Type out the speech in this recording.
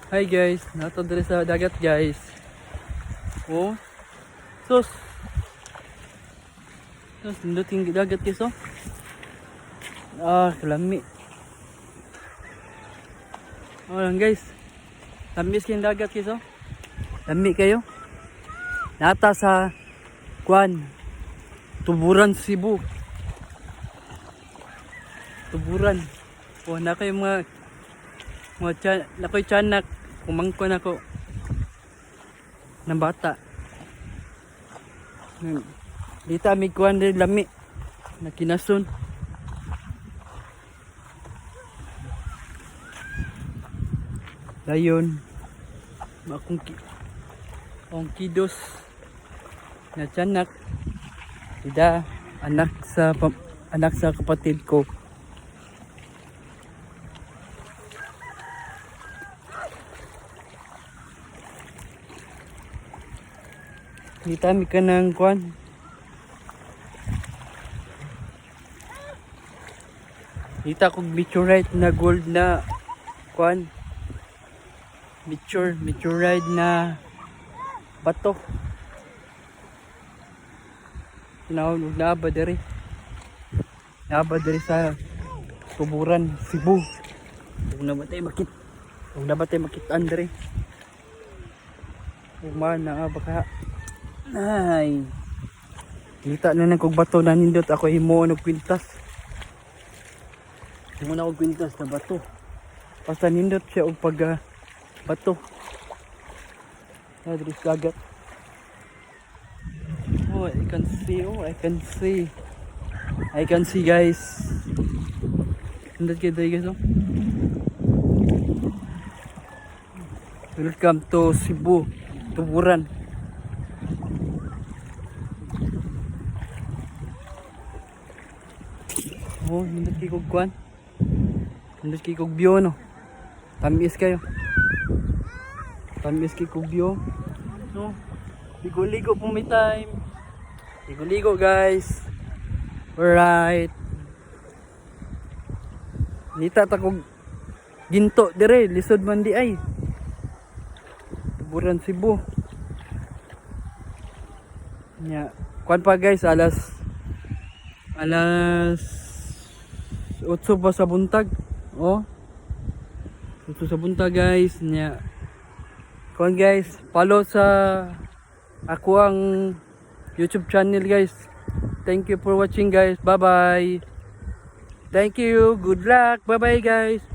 Hi guys, nato diri sa dagat guys. Oh. Sus. Sus nindot dagat guys oh. Kalami. Oh lang guys. Tamis kayong dagat guys oh. Lami kayo. Nata sa Kuan. Tuburan Cebu. Tuburan. Oh na kayo mga nakoy tiyanak. Kumangkon ako ng bata. Dita may kuwan rin lami na kinasun. Dayon akong kidos na tiyanak. Ida anak sa kapatid ko. Kita mi ka ng kuan. Kita kong meteorite na gold na kuan. Meteorite na bato. Tinawag naaba diri. Naaba diri sa Tuburan, Cebu. Kung nabatay makitaan diri. Kuman na baka ay kita na nang kog bato na nindot ako himuon og kwintas. Himuon ako kwintas na bato. Basta nindot siya og pag bato. Diri sa dagat. Oh, I can see guys. Nindot kayo diri guys oh. Welcome to Cebu, Tuburan. Oh, nindot kayo kog kuan. Nindot kayo kog view no. Tamis kayo. Tamis kayo kog view. No. Ligo-ligo po may time. Ligo-ligo guys. Alright. Nita ta kog ginto dire, lisod man di ay. Tuburan Cebu. Nya, kuan pa guys, alas 8 pa sa buntag. Oh. 8 sa buntag guys. Nya. Kuan guys, follow sa ako ang YouTube channel guys. Thank you for watching guys. Bye bye. Thank you. Good luck. Bye bye guys.